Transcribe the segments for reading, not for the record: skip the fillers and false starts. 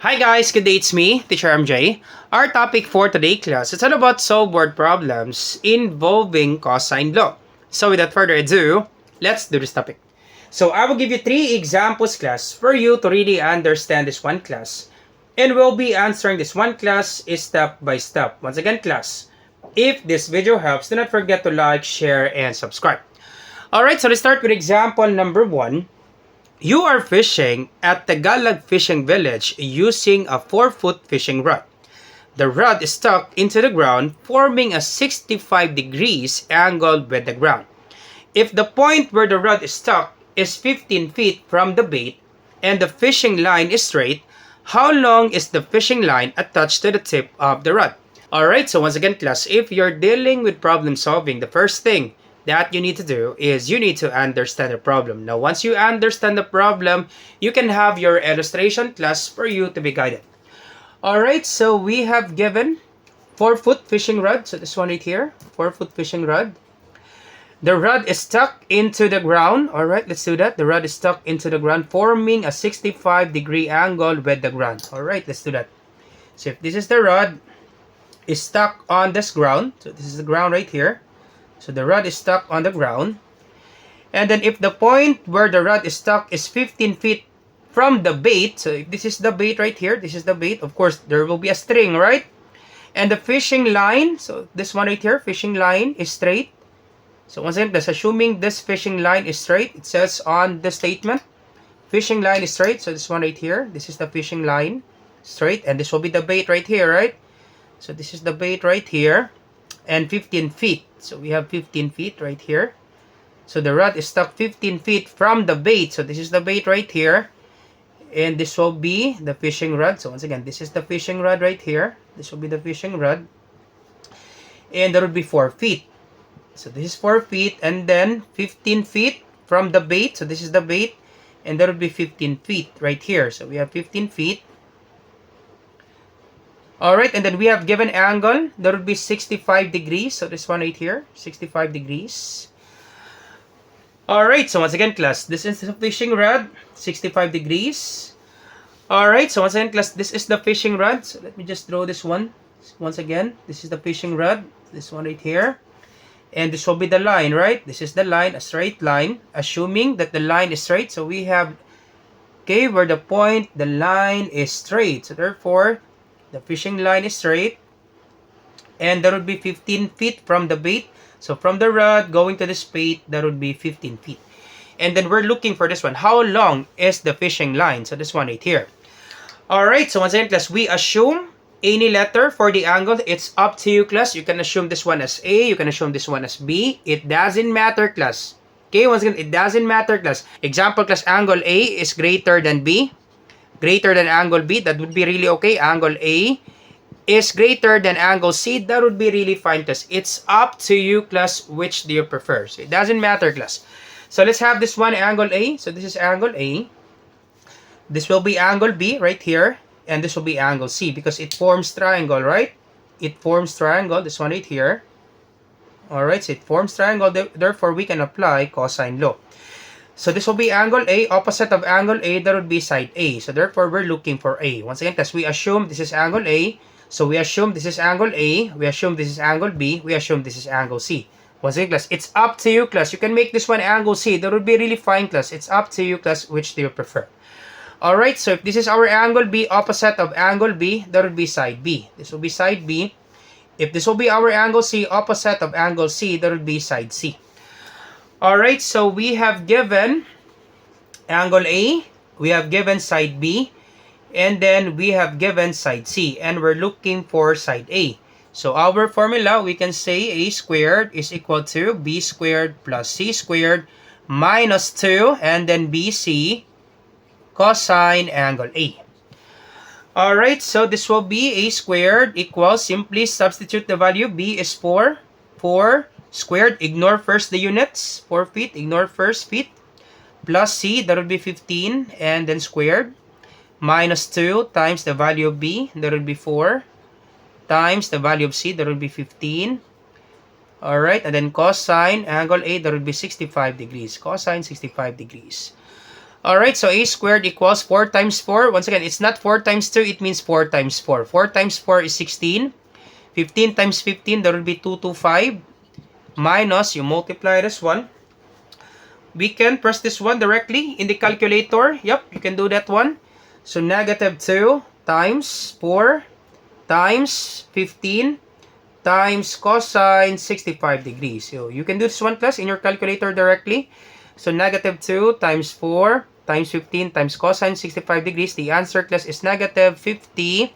Hi guys, good day, it's me, Teacher MJ. Our topic for today class is all about solve word problems involving cosine law. So without further ado, let's do this topic. So I will give you 3 examples class for you to really understand this one class. And we'll be answering this one class step by step. Once again class, if this video helps, do not forget to like, share, and subscribe. Alright, so let's start with example number 1. You are fishing at Tagalog Fishing Village using a 4-foot fishing rod. The rod is stuck into the ground, forming a 65 degrees angle with the ground. If the point where the rod is stuck is 15 feet from the bait and the fishing line is straight, how long is the fishing line attached to the tip of the rod? Alright, so once again class, if you're dealing with problem solving, the first thing that you need to do is you need to understand the problem. Now, once you understand the problem, you can have your illustration class for you to be guided. Alright, so we have given 4-foot fishing rod. So this one right here, 4-foot fishing rod. The rod is stuck into the ground. Alright, let's do that. The rod is stuck into the ground, forming a 65-degree angle with the ground. Alright, let's do that. So if this is the rod, is stuck on this ground. So this is the ground right here. So the rod is stuck on the ground. And then if the point where the rod is stuck is 15 feet from the bait, so if this is the bait right here, this is the bait, of course, there will be a string, right? And the fishing line, so this one right here, fishing line is straight. So once again, that's assuming this fishing line is straight. It says on the statement, fishing line is straight. So this one right here, this is the fishing line, straight. And this will be the bait right here, right? So this is the bait right here. And 15 feet. So we have 15 feet right here. So the rod is stuck 15 feet from the bait. So this is the bait right here. And this will be the fishing rod. So once again, this is the fishing rod right here. This will be the fishing rod. And there will be 4 feet. So this is 4 feet. And then 15 feet from the bait. So this is the bait. And there will be 15 feet right here. So we have 15 feet. Alright, and then we have given angle. There will be 65 degrees. So this one right here, 65 degrees. Alright, so once again class, this is the fishing rod, 65 degrees. Alright, so once again class, this is the fishing rod. So let me just draw this one. Once again, this is the fishing rod. This one right here. And this will be the line, right? This is the line, a straight line. Assuming that the line is straight. So we have, okay, where the point, the line is straight. So therefore, the fishing line is straight, and there would be 15 feet from the bait. So from the rod going to this bait, that would be 15 feet. And then we're looking for this one. How long is the fishing line? So this one right here. Alright, so once again, class, we assume any letter for the angle. It's up to you, class. You can assume this one as A. You can assume this one as B. It doesn't matter, class. Okay, once again, it doesn't matter, class. Example, class, angle A is greater than B. Greater than angle B, that would be really okay. Angle A is greater than angle C, that would be really fine, class. It's up to you, class, which do you prefer. So it doesn't matter, class. So let's have this one, angle A. So this is angle A. This will be angle B right here. And this will be angle C because it forms triangle, right? It forms triangle, this one right here. Alright, so it forms triangle, therefore we can apply cosine law. So this will be angle A. Opposite of angle A, that would be side A. So therefore, we're looking for A. Once again, because we assume this is angle A. So we assume this is angle A. We assume this is angle B. We assume this is angle C. Once again, class, it's up to you, class. You can make this one angle C. That would be really fine, class. It's up to you, class, which do you prefer. Alright, so if this is our angle B, opposite of angle B, that would be side B. This will be side B. If this will be our angle C, opposite of angle C, that would be side C. Alright, so we have given angle A, we have given side B, and then we have given side C, and we're looking for side A. So our formula, we can say A squared is equal to B squared plus C squared minus 2, and then BC cosine angle A. Alright, so this will be A squared equals, simply substitute the value. B is 4 squared, ignore first the units, 4 feet, ignore first feet, plus C, that would be 15, and then squared, minus 2 times the value of B, that would be 4, times the value of C, that would be 15. Alright, and then cosine angle A, that would be 65 degrees, cosine 65 degrees. Alright, so a squared equals 4 times 4. Once again, it's not 4 times 2, it means 4 times 4. 4 times 4 is 16. 15 times 15, that will be 225. Minus, you multiply this one. We can press this one directly in the calculator. Yep, you can do that one. So negative 2 times 4 times 15 times cosine 65 degrees. So you can do this one plus in your calculator directly. So negative 2 times 4 times 15 times cosine 65 degrees. The answer class is negative 50.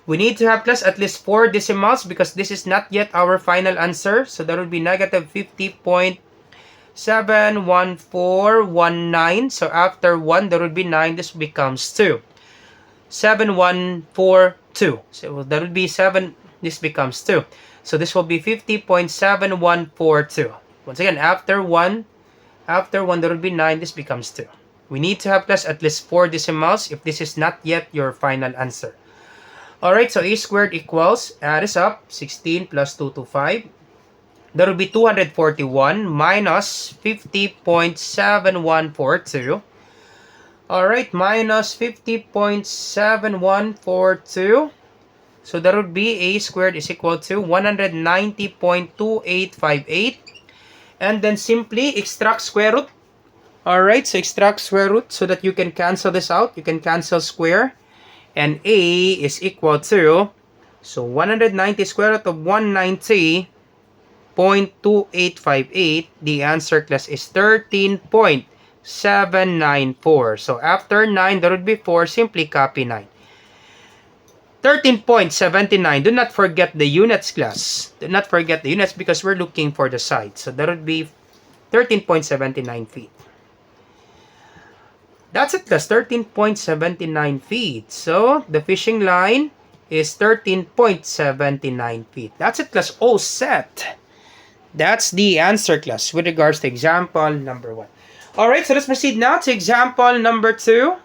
We need to have class at least 4 decimals because this is not yet our final answer. So that would be negative 50.71419. So after 1, there would be 9. This becomes 2. 7142. So that would be 7. This becomes 2. So this will be 50.7142. Once again, after 1, there would be 9. This becomes 2. We need to have class at least 4 decimals if this is not yet your final answer. Alright, so a squared equals, add this up, 16 plus 225. That will be 241 minus 50.7142. Alright, minus 50.7142. So that would be a squared is equal to 190.2858. And then simply extract square root. Alright, so extract square root so that you can cancel this out. You can cancel square. And a is equal to, so 190 square root of 190.2858. The answer class is 13.794. So after 9, there would be 4. Simply copy 9. 13.79. Do not forget the units, class. Do not forget the units because we're looking for the side. So that would be 13.79 feet. That's it, class. 13.79 feet. So the fishing line is 13.79 feet. That's it, class. All set. That's the answer, class, with regards to example number 1. Alright, so let's proceed now to example number 2.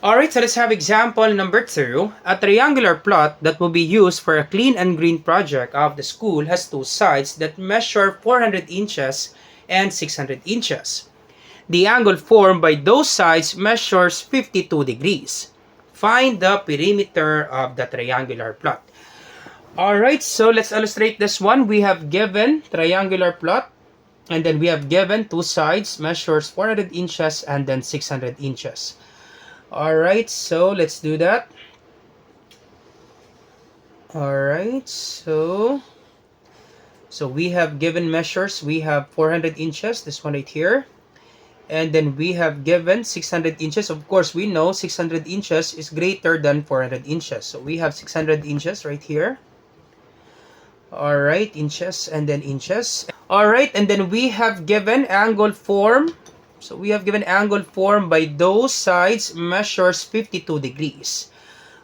Alright, so let's have example number 2. A triangular plot that will be used for a clean and green project of the school has 2 sides that measure 400 inches and 600 inches. The angle formed by those sides measures 52 degrees. Find the perimeter of the triangular plot. Alright, so let's illustrate this one. We have given triangular plot and then we have given 2 sides measures 400 inches and then 600 inches. Alright, so let's do that. Alright, so we have given measures. We have 400 inches, this one right here. And then we have given 600 inches. Of course, we know 600 inches is greater than 400 inches. So we have 600 inches right here. Alright, inches and then inches. Alright, and then we have given angle form. So we have given angle formed by those sides measures 52 degrees.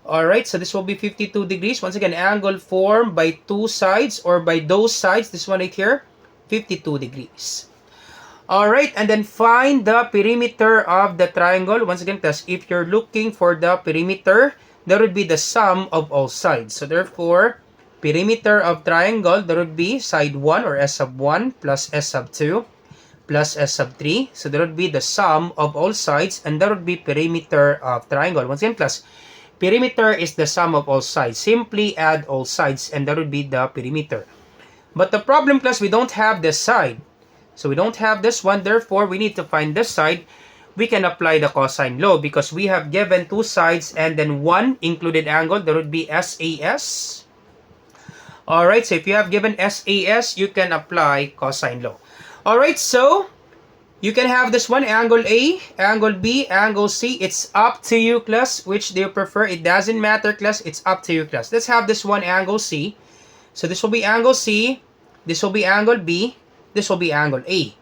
Alright, so this will be 52 degrees. Once again, angle formed by 2 sides or by those sides, this one right here, 52 degrees. Alright, and then find the perimeter of the triangle. Once again, class, if you're looking for the perimeter, that would be the sum of all sides. So therefore, perimeter of triangle, that would be side 1 or S sub 1 plus S sub 2. Plus S sub 3. So that would be the sum of all sides and that would be perimeter of triangle. Once again, class, perimeter is the sum of all sides. Simply add all sides and that would be the perimeter. But the problem, class, we don't have this side. So we don't have this one. Therefore, we need to find this side. We can apply the cosine law because we have given 2 sides and then 1 included angle. That would be SAS. Alright, so if you have given SAS, you can apply cosine law. Alright, so you can have this one, angle A, angle B, angle C. It's up to you, class. Which do you prefer? It doesn't matter, class. It's up to you, class. Let's have this one, angle C. So this will be angle C. This will be angle B. This will be angle A.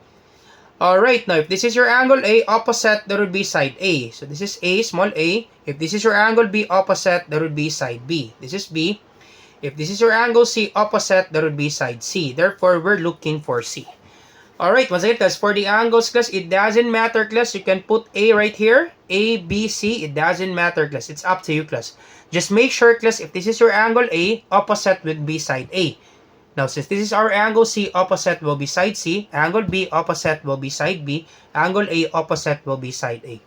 Alright, now if this is your angle A, opposite, that would be side A. So this is A, small a. If this is your angle B, opposite, that would be side B. This is B. If this is your angle C, opposite, that would be side C. Therefore, we're looking for C. Alright, once again, class, for the angles, class, it doesn't matter, class. You can put A right here. A, B, C. It doesn't matter, class. It's up to you, class. Just make sure, class, if this is your angle A, opposite would be side A. Now, since this is our angle C, opposite will be side C. Angle B, opposite will be side B. Angle A, opposite will be side A.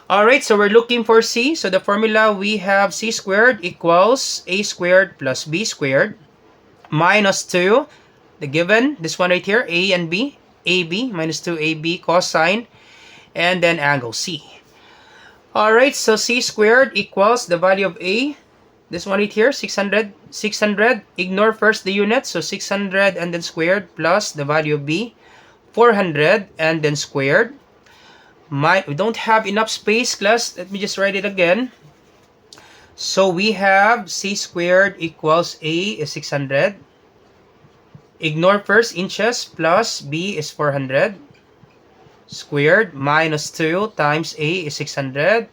Alright, so we're looking for C. So the formula, we have C squared equals A squared plus B squared minus 2. The given, this one right here, A and B. AB minus 2AB cosine. And then angle C. Alright, so C squared equals the value of A. This one right here, 600. 600. Ignore first the units. So 600 and then squared plus the value of B. 400 and then squared. We don't have enough space, class. Let me just write it again. So we have C squared equals A is 600. Ignore first inches plus B is 400. Squared minus 2 times A is 600.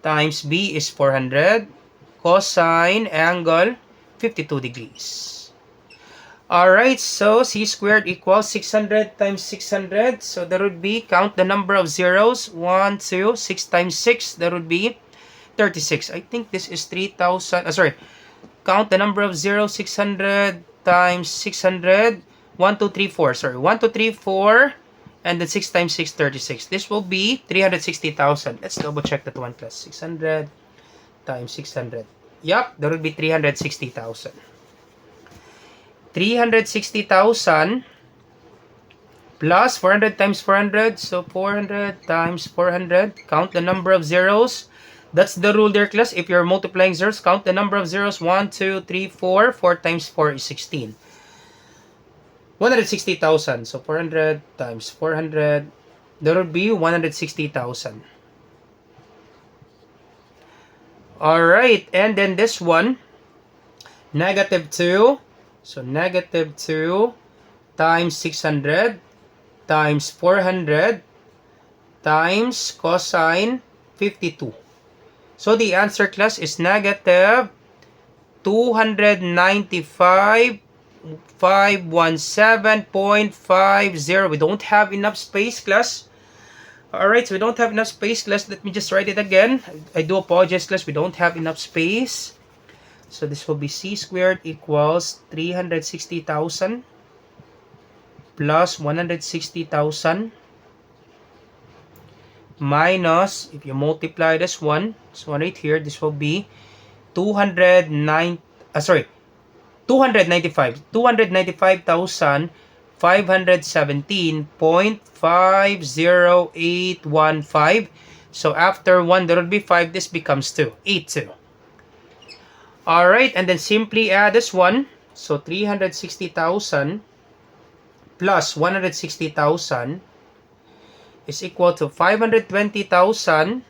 Times B is 400. Cosine angle 52 degrees. Alright, so C squared equals 600 times 600. So that would be, count the number of zeros. 1, 2, 6 times 6. That would be 36. I think this is 3,000. Sorry. Count the number of zeros. 600 times 600. 1, 2, 3, 4. Sorry. 1, 2, 3, 4. And then 6 times 6, 36. This will be 360,000. Let's double check that one, class. 600 times 600. Yup, that would be 360,000. 360,000 plus 400 times 400. So 400 times 400. Count the number of zeros. That's the rule there, class. If you're multiplying zeros, count the number of zeros. 1, 2, 3, 4. 4 times 4 is 16. 160,000. So 400 times 400. That would be 160,000. Alright, and then this one, negative 2. So negative 2 times 600 times 400 times cosine 52. So the answer, class, is negative 295,517.50. We don't have enough space, class. Alright, so we don't have enough space, class. Let me just write it again. I do apologize, class. We don't have enough space. So this will be C squared equals 360,000 plus 160,000 minus, if you multiply this one right here, this will be 295,517.50815. So after 1, there will be 5. This becomes 2. 82. Alright, and then simply add this one. So 360,000 plus 160,000 is equal to 520,000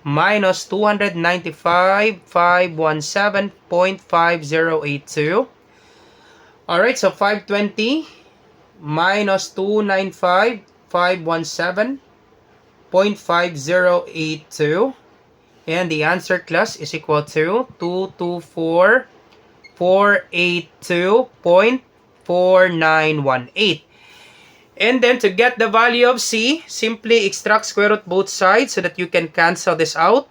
minus 295,517.5082. Alright, so 520 minus 295,517.5082. And the answer, class, is equal to 224,482.4918. And then to get the value of C, simply extract square root both sides so that you can cancel this out.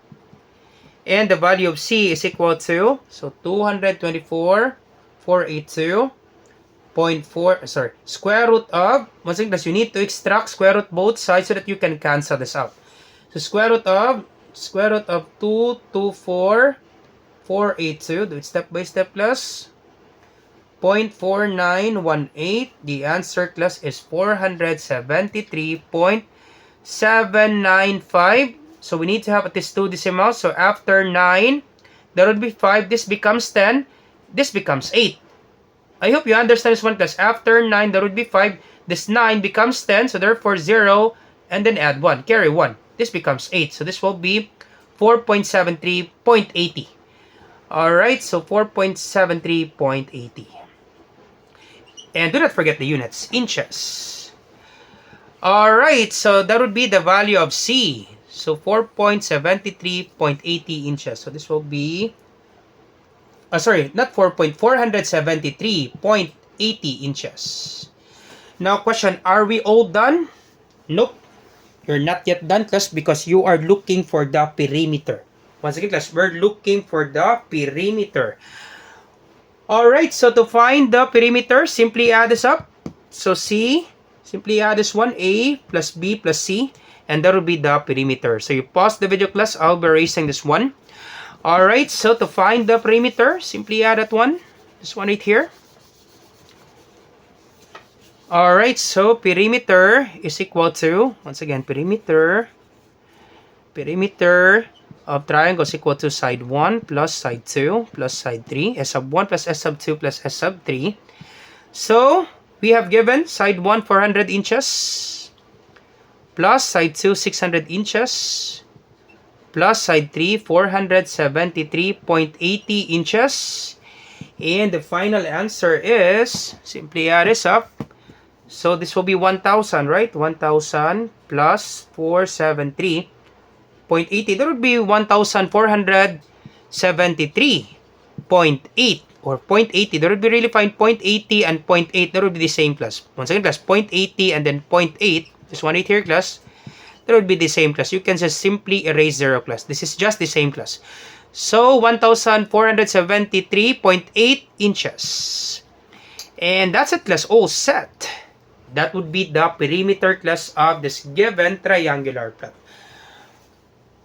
And the value of C is equal to, so 224,482.4, sorry, square root of, once again, you need to extract square root both sides so that you can cancel this out. So square root of 224,482, do it step by step, class. 0.4918. The answer, class, is 473.795. So we need to have at least 2 decimals. So after 9, there would be 5. This becomes 10. This becomes 8. I hope you understand this one, class. After 9, there would be 5. This 9 becomes 10. So therefore 0. And then add 1. Carry 1. This becomes 8. So this will be 4.73.80. Alright, so 4.73.80. And do not forget the units, inches. Alright, so that would be the value of C. So 4.73.80 inches. So this will be, sorry, not 4.473.80 inches. Now question, are we all done? Nope. You're not yet done, class, because you are looking for the perimeter. Once again, class, we're looking for the perimeter. Alright, so to find the perimeter, simply add this up. So C, simply add this one, A plus B plus C. and that will be the perimeter. So you pause the video class, I'll be erasing this one. Alright, so to find the perimeter, simply add that one. This one right here. Alright, so perimeter is equal to, once again, perimeter of triangle is equal to side 1 plus side 2 plus side 3, S sub 1 plus S sub 2 plus S sub 3. So, we have given side 1 400 inches plus side 2 600 inches plus side 3 473.80 inches. And the final answer is, simply add this up. So this will be 1,000, right? 1,000 plus 473.80. That would be 1,473.8 or 0.80. That would be really fine. 0.80 and 0.8. That would be the same class. Once again, class 0.80 and then 0.8. This one right here, class. That would be the same class. You can just simply erase 0 class. This is just the same class. So 1,473.8 inches. And that's it, class. All set. That would be the perimeter class of this given triangular plot.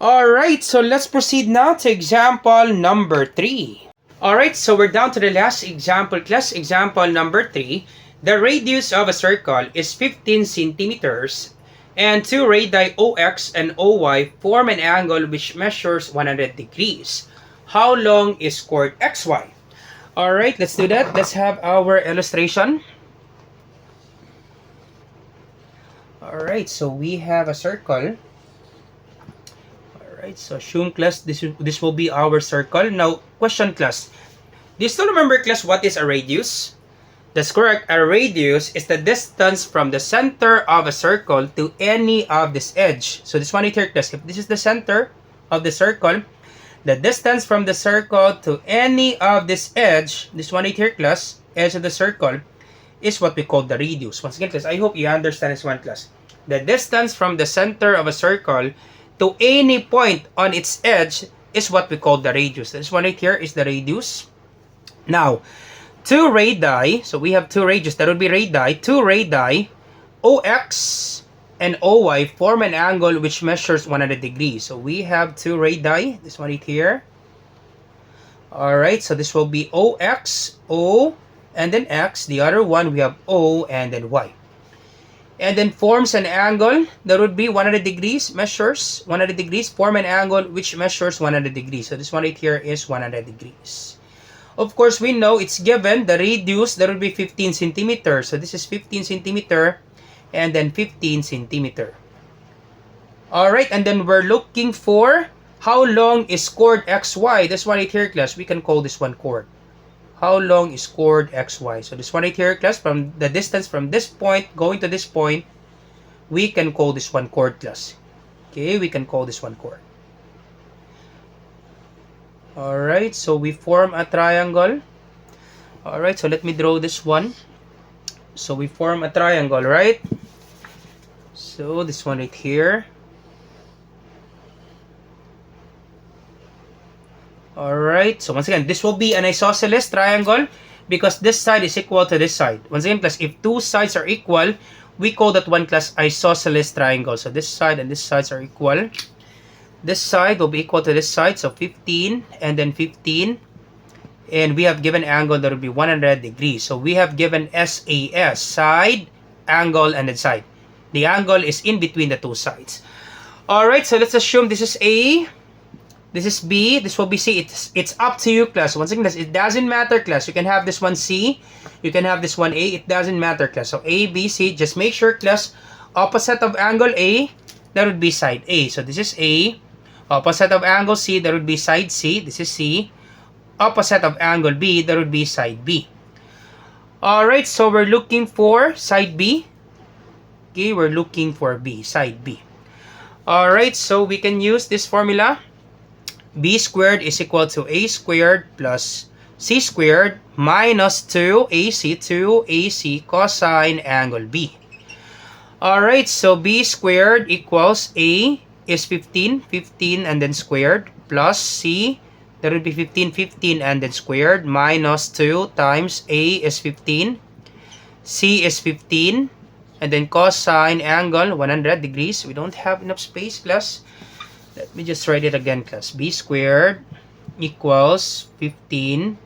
Alright, so let's proceed now to example number 3. Alright, so we're down to the last example class. Example number 3. The radius of a circle is 15 centimeters and two radii OX and OY form an angle which measures 100 degrees. How long is chord XY? Alright, let's do that. Let's have our illustration. Alright, so we have a circle. Alright, so assume class, this will be our circle. Now, question class. Do you still remember class what is a radius? That's correct. A radius is the distance from the center of a circle to any of this edge. So this one right here class, if this is the center of the circle, the distance from the circle to any of this edge, this one right here class, edge of the circle, is what we call the radius. Once again class, I hope you understand this one class. The distance from the center of a circle to any point on its edge is what we call the radius. This one right here is the radius. Now, two radii, so we have two radius, that would be radii. Two radii, OX and OY, form an angle which measures 100 degrees. So we have two radii, this one right here. Alright, so this will be OX, O, and then X. The other one, we have O and then Y. And then forms an angle that would be 100 degrees, measures 100 degrees, form an angle which measures 100 degrees. So this one right here is 100 degrees. Of course, we know it's given the radius that would be 15 centimeters. So this is 15 centimeter and then 15 centimeter. Alright, and then we're looking for how long is chord XY. This one right here, class, we can call this one chord. How long is chord XY? So this one right here, class, from the distance from this point going to this point, we can call this one chord, class. Okay, we can call this one chord. Alright, so we form a triangle. Alright, so let me draw this one. So we form a triangle, right? So this one right here. Alright, so once again, this will be an isosceles triangle because this side is equal to this side. Once again, class, if two sides are equal, we call that one class isosceles triangle. So this side and this sides are equal. This side will be equal to this side, so 15 and then 15. And we have given angle that will be 100 degrees. So we have given SAS, side, angle, and then side. The angle is in between the two sides. Alright, so let's assume this is A. This is B, this will be C. It's up to you, class. Once again, it doesn't matter, class. You can have this one C, you can have this one A. It doesn't matter, class. So A, B, C. Just make sure, class, opposite of angle A, that would be side A. So this is A. Opposite of angle C, that would be side C. This is C. Opposite of angle B, that would be side B. Alright, so we're looking for side B. Okay, we're looking for B, side B. Alright, so we can use this formula. B squared is equal to A squared plus C squared minus 2AC cosine angle B. Alright, so B squared equals A is 15 and then squared plus C, that would be 15 and then squared minus 2 times A is 15, C is 15, And then cosine angle 100 degrees. We don't have enough space, class. Let me just write it again, class. B squared equals 15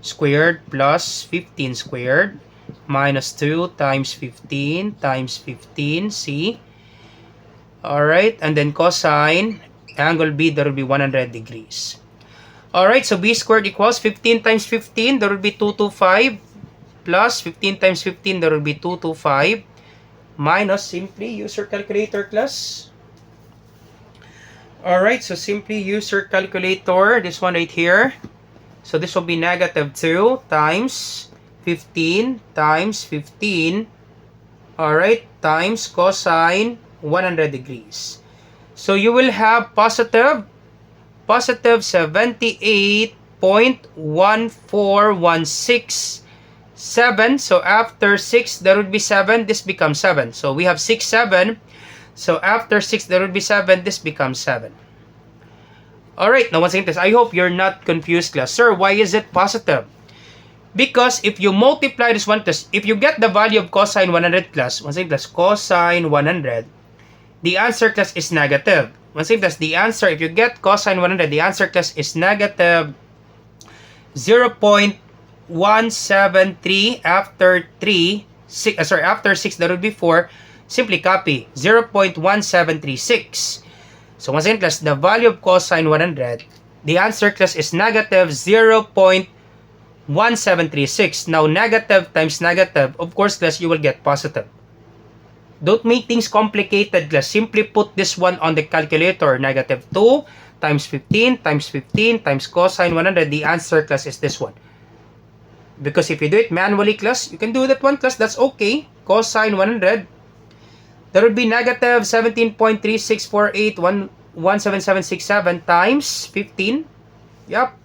squared plus 15 squared minus 2 times 15 times 15. See? Alright, and then cosine angle B, that will be 100 degrees. Alright, so B squared equals 15 times 15, that will be 225, plus 15 times 15, that will be 225, minus, simply use your calculator, class. Alright, so simply use your calculator, this one right here. So this will be negative 2 times 15 times 15, alright, times cosine 100 degrees. So you will have positive 78.1416. So after 6, there would be 7. This becomes 7. So we have 6, 7. So after 6, there would be 7. This becomes 7. Alright, now once again, I hope you're not confused, class. Sir, why is it positive? Because if you multiply this one, class, if you get the value of cosine 100, class, once again, class, cosine 100, the answer, class, is negative. Once again, class, the answer, if you get cosine 100, the answer, class, is negative 0.173. After 3, 6, after 6, that would be 4. Simply copy 0.1736. So once again, class, the value of cosine 100, the answer, class, is negative 0.1736. Now, negative times negative, of course, class, you will get positive. Don't make things complicated, class. Simply put this one on the calculator. Negative 2 times 15 times 15 times cosine 100. The answer, class, is this one. Because if you do it manually, class, you can do that one, class. That's okay. Cosine 100. That would be negative 17.36481777 times 15. Yep.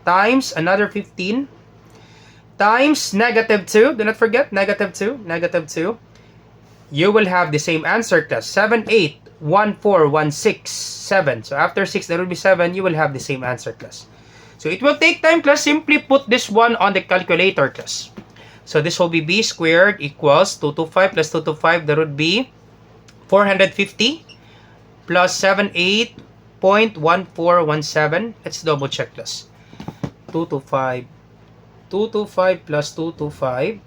Times another 15. Times negative 2. Do not forget, negative 2. Negative 2. You will have the same answer, class. 78.1416.7. So after 6, there will be 7. You will have the same answer, class. So it will take time, class. Simply put this one on the calculator, class. So this will be B squared equals 225 plus 225. That would be 450 plus 78.1417. Let's double check, class. 225 plus 225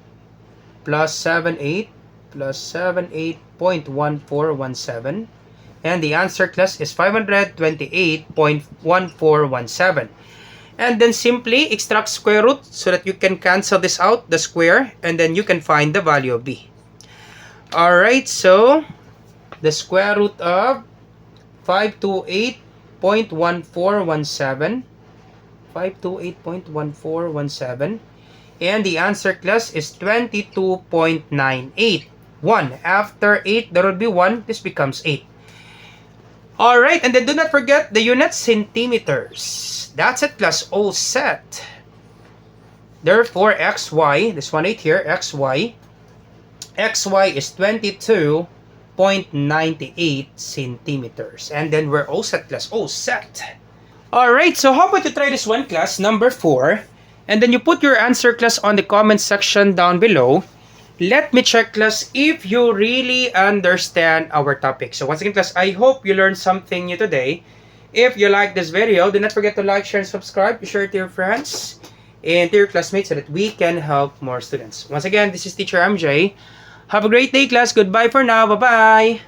plus 78 plus 78.1417. And the answer, class, is 528.1417. And then simply extract square root so that you can cancel this out, the square, and then you can find the value of B. Alright, so the square root of 528.1417. 528.1417. And the answer, class, is 22.981. After 8, there will be 1. This becomes 8. Alright, and then do not forget the unit centimeters. That's it, class. All set. Therefore, xy, this one right here, xy is 22.98 centimeters. And then we're all set, class. All set. Alright, so how about you try this one, class, number 4. And then you put your answer, class, on the comment section down below. Let me check, class, if you really understand our topic. So once again, class, I hope you learned something new today. If you like this video, do not forget to like, share, and subscribe. Share it to your friends and to your classmates so that we can help more students. Once again, this is Teacher MJ. Have a great day, class. Goodbye for now. Bye-bye.